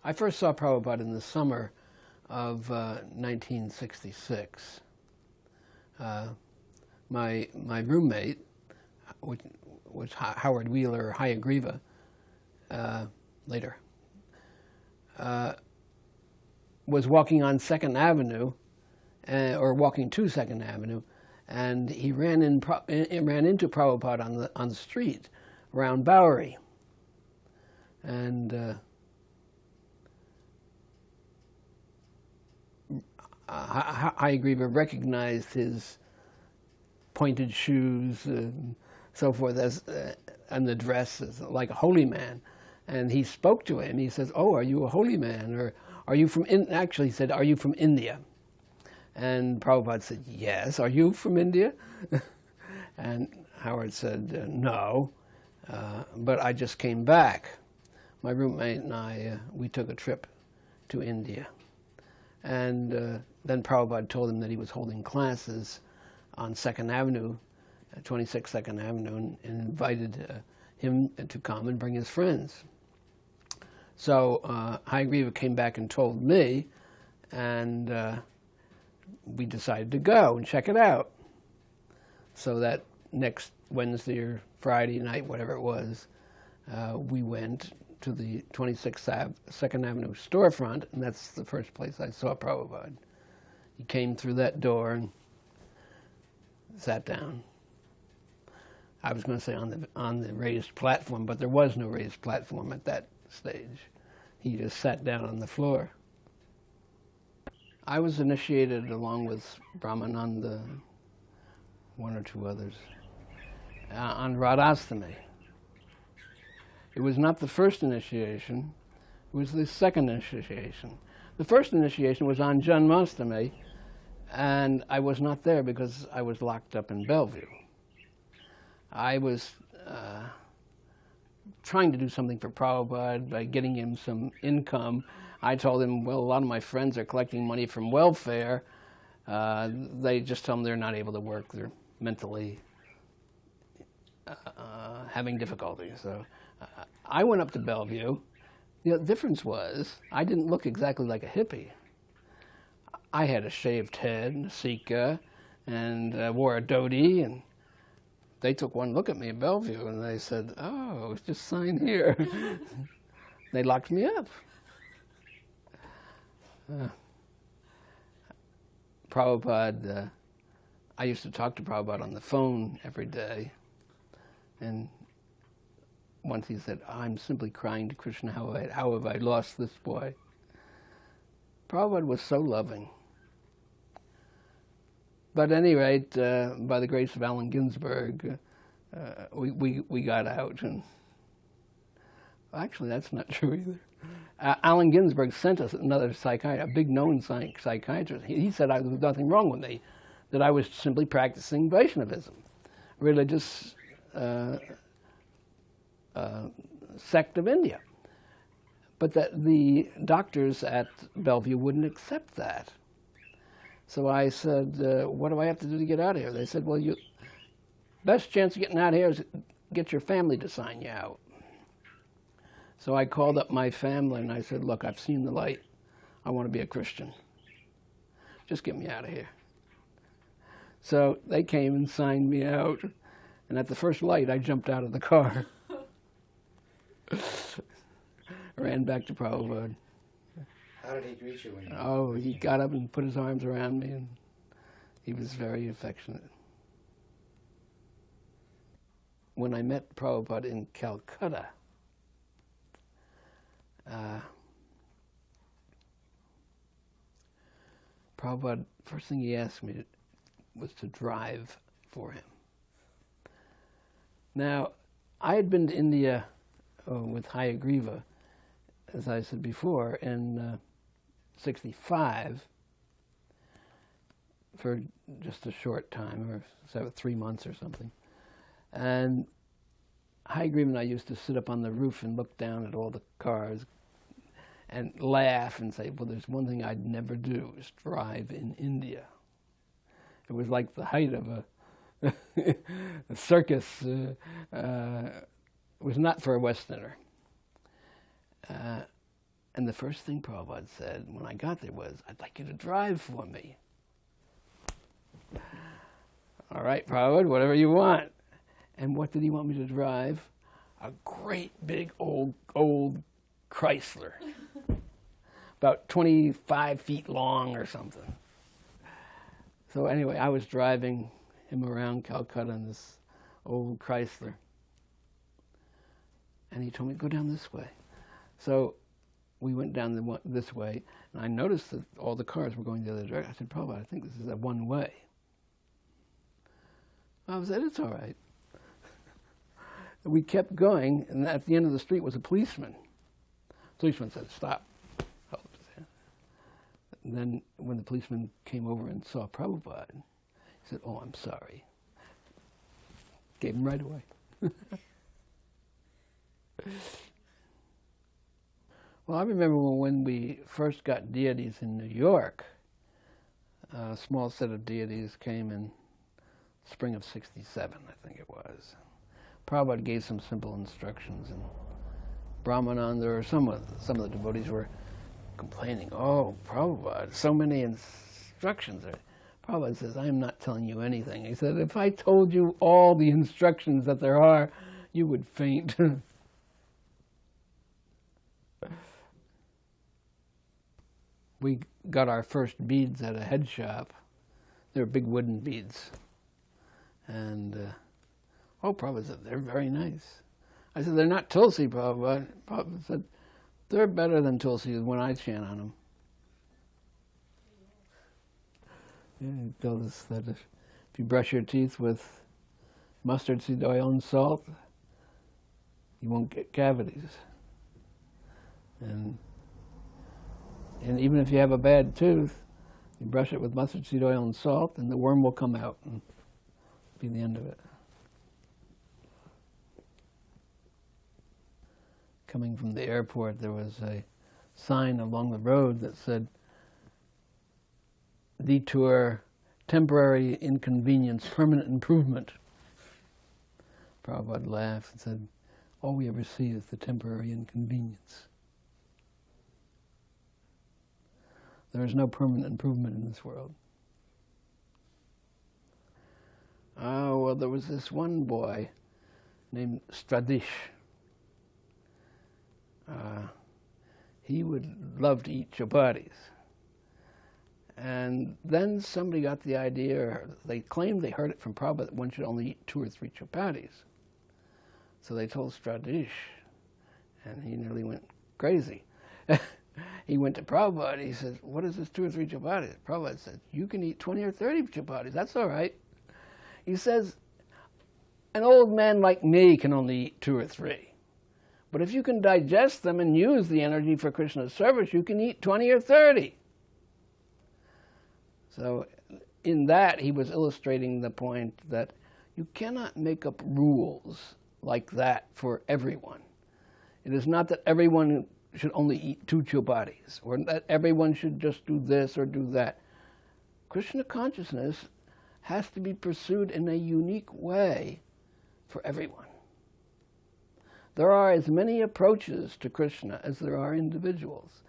I first saw Prabhupada in the summer of 1966. My roommate, which was Howard Wheeler, Hayagriva, later, was walking on 2nd Avenue, or walking to 2nd Avenue, and he ran into Prabhupada on the street around Bowery. And Hayagriva recognized his pointed shoes and so forth and the dress as like a holy man. And he spoke to him. He says, "Oh, are you a holy man? Or are you from actually he said, "Are you from India?" And Prabhupada said, "Yes." "Are you from India?" And Howard said, "No, but I just came back. My roommate and I, we took a trip to India." And then Prabhupada told him that he was holding classes on 2nd Avenue, 26 2nd Avenue, and invited him to come and bring his friends. So Hayagriva came back and told me, and we decided to go and check it out. So that next Wednesday or Friday night, whatever it was, we went to the 26th 2nd Avenue storefront, and that's the first place I saw Prabhupada. He came through that door and sat down. I was going to say on the raised platform, but there was no raised platform at that stage. He just sat down on the floor. I was initiated along with Brahmananda, one or two others, on Radhastami. It was not the first initiation, it was the second initiation. The first initiation was on Janmashtami, and I was not there because I was locked up in Bellevue. I was trying to do something for Prabhupada by getting him some income. I told him, well, a lot of my friends are collecting money from welfare. They just tell them they're not able to work. They're mentally having difficulty. So I went up to Bellevue. The difference was I didn't look exactly like a hippie. I had a shaved head and a sika and wore a dhoti, and they took one look at me in Bellevue and they said, "Oh, just sign here." They locked me up. Prabhupada, I used to talk to Prabhupada on the phone every day, and once he said, "I'm simply crying to Krishna, how have I lost this boy?" Prabhupada was so loving. But at any rate, by the grace of Allen Ginsberg, we got out. And actually, that's not true either. Allen Ginsberg sent us another psychiatrist, a big known psychiatrist. He said there was nothing wrong with me, that I was simply practicing Vaishnavism, religious sect of India. But that the doctors at Bellevue wouldn't accept that. So I said, what do I have to do to get out of here? They said, well, best chance of getting out of here is get your family to sign you out. So I called up my family and I said, look, I've seen the light. I want to be a Christian. Just get me out of here. So they came and signed me out. And at the first light, I jumped out of the car. Ran back to Prabhupada. How did he greet you when you... Oh, he got up and put his arms around me, and he was very affectionate. When I met Prabhupada in Calcutta, Prabhupada, first thing he asked me was to drive for him. Now, I had been to India with Hayagriva, as I said before, in 65 for just a short time, or 3 months or something. And Hayagriva and I used to sit up on the roof and look down at all the cars and laugh and say, well, there's one thing I'd never do, is drive in India. It was like the height of a circus. It was not for a Westerner. And the first thing Prabhupada said when I got there was, "I'd like you to drive for me." All right, Prabhupada, whatever you want. And what did he want me to drive? A great big old Chrysler. About 25 feet long or something. So anyway, I was driving him around Calcutta in this old Chrysler. And he told me, "Go down this way." So we went down this way, and I noticed that all the cars were going the other direction. I said, "Prabhupada, I think this is a one-way." I said, "It's all right." We kept going, and at the end of the street was a policeman. The policeman said, "Stop." Held up his hand. And then when the policeman came over and saw Prabhupada, he said, "Oh, I'm sorry." Gave him right away. Well, I remember when we first got deities in New York, a small set of deities came in spring of '67, I think it was. Prabhupada gave some simple instructions, and Brahmananda or some of the devotees were complaining, "Oh, Prabhupada, so many instructions." Prabhupada says, "I am not telling you anything." He said, "If I told you all the instructions that there are, you would faint." We got our first beads at a head shop. They were big wooden beads. And, Prabhupada said, "They're very nice." I said, "They're not Tulsi, Prabhupada." Prabhupada said, "They're better than Tulsi when I chant on them." Yeah, he told us that if you brush your teeth with mustard seed oil and salt, you won't get cavities. And even if you have a bad tooth, you brush it with mustard seed oil and salt, and the worm will come out and be the end of it. Coming from the airport, there was a sign along the road that said, "Detour, temporary inconvenience, permanent improvement." Prabhupada laughed and said, "All we ever see is the temporary inconvenience. There is no permanent improvement in this world." Oh, well, there was this one boy named Stradish. He would love to eat chapatis. And then somebody got the idea, or they claimed they heard it from Prabhupada, that one should only eat 2 or 3 chapatis. So they told Stradish, and he nearly went crazy. He went to Prabhupada. He said, "What is this 2 or 3 chapatis?" Prabhupada said, "You can eat 20 or 30 chapatis. That's all right." He says, "An old man like me can only eat 2 or 3. But if you can digest them and use the energy for Krishna's service, you can eat 20 or 30. So in that, he was illustrating the point that you cannot make up rules like that for everyone. It is not that everyone should only eat 2 chapatis, or that everyone should just do this or do that. Krishna consciousness has to be pursued in a unique way for everyone. There are as many approaches to Krishna as there are individuals.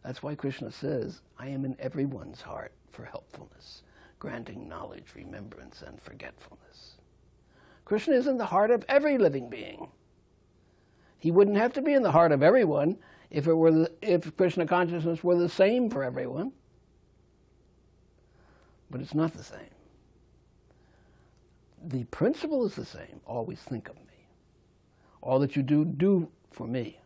That's why Krishna says, "I am in everyone's heart for helpfulness, granting knowledge, remembrance, and forgetfulness." Krishna is in the heart of every living being. He wouldn't have to be in the heart of everyone if Krishna consciousness were the same for everyone. But it's not the same. The principle is the same. Always think of me. All that you do, do for me.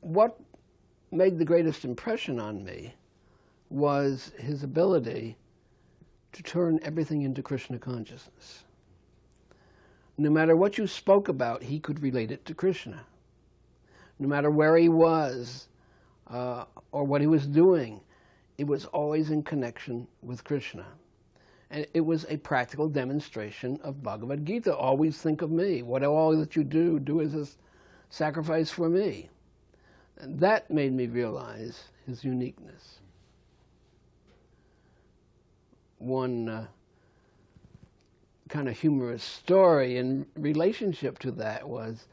What made the greatest impression on me was his ability to turn everything into Krishna consciousness. No matter what you spoke about, he could relate it to Krishna. No matter where he was or what he was doing, it was always in connection with Krishna. And it was a practical demonstration of Bhagavad-gita. Always think of me. What all that you do, do as a sacrifice for me. And that made me realize his uniqueness. One kind of humorous story in relationship to that was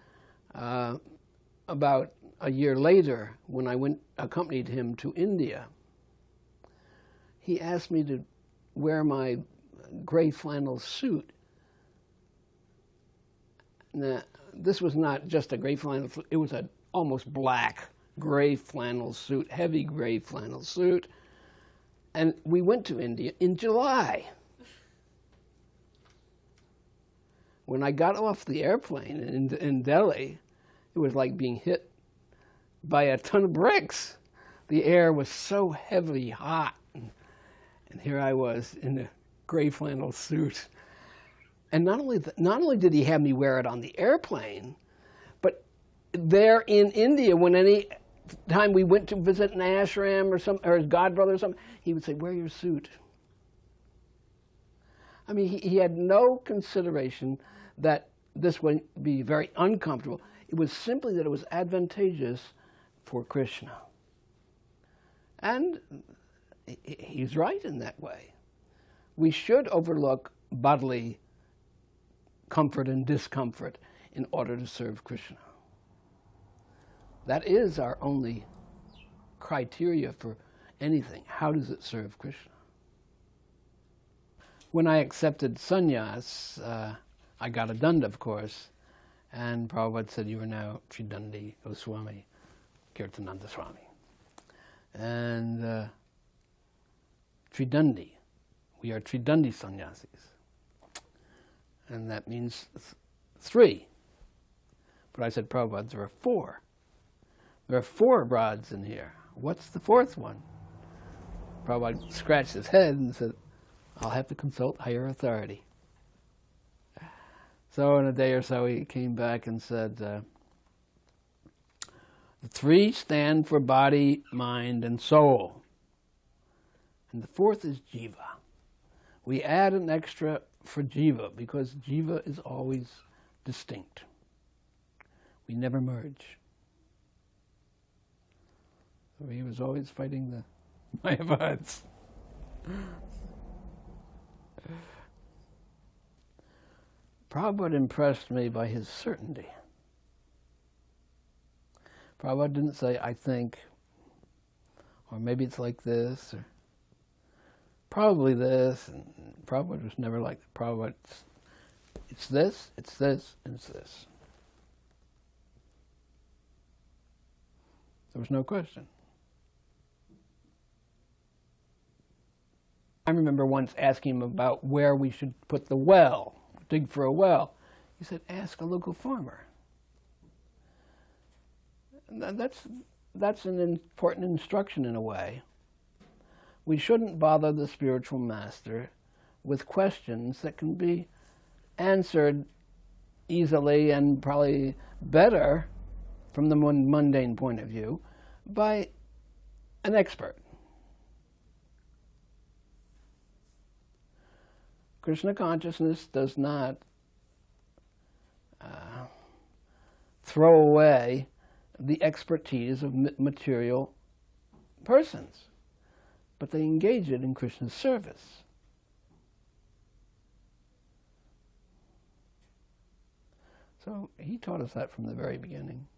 about a year later, when I accompanied him to India, he asked me to wear my gray flannel suit. Now, this was not just a gray flannel suit, it was an almost black gray flannel suit, heavy gray flannel suit. And we went to India in July. When I got off the airplane in Delhi, it was like being hit by a ton of bricks. The air was so heavy, hot. And here I was in a gray flannel suit. And not only did he have me wear it on the airplane, but there in India, when any time we went to visit an ashram or his godbrother or something, he would say, "Wear your suit." I mean, he had no consideration that this would be very uncomfortable. It was simply that it was advantageous for Krishna. And he's right in that way. We should overlook bodily comfort and discomfort in order to serve Krishna. That is our only criteria for anything. How does it serve Krishna? When I accepted sannyas, I got a danda, of course, and Prabhupada said, "You are now Tridandi Goswami, Kirtanananda Swami." And Tridandi, we are Tridandi sannyasis. And that means 3. But I said, "Prabhupada, there are 4. There are 4 rods in here. What's the 4th one?" Prabhupada scratched his head and said, "I'll have to consult higher authority." So in a day or so he came back and said, the 3 stand for body, mind, and soul. And the 4th is jiva. We add an extra for jiva because jiva is always distinct. We never merge. So he was always fighting the Mayavads. Prabhupada impressed me by his certainty. Prabhupada didn't say, "I think," or "maybe it's like this," or "probably this." And Prabhupada was never like that. Prabhupada, it's this, and it's this. There was no question. I remember once asking him about where we should put the well, dig for a well. He said, "Ask a local farmer." And that's an important instruction in a way. We shouldn't bother the spiritual master with questions that can be answered easily and probably better from the mundane point of view by an expert. Krishna consciousness does not throw away the expertise of material persons, but they engage it in Krishna's service. So he taught us that from the very beginning.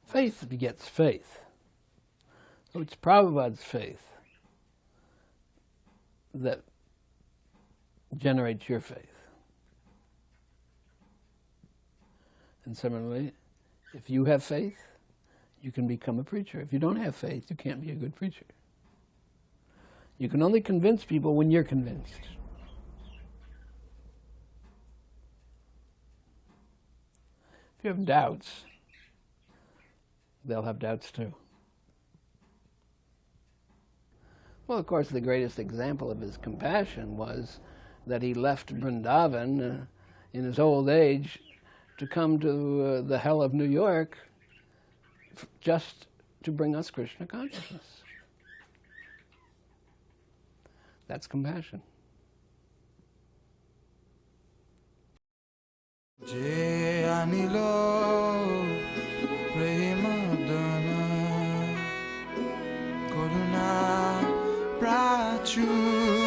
Faith begets faith. So it's Prabhupada's faith that generates your faith. And similarly, if you have faith, you can become a preacher. If you don't have faith, you can't be a good preacher. You can only convince people when you're convinced. If you have doubts, they'll have doubts too. Well, of course, the greatest example of his compassion was that he left Vrindavan in his old age to come to the hell of New York just to bring us Krishna consciousness. That's compassion. Je anilo premadana koruna prachu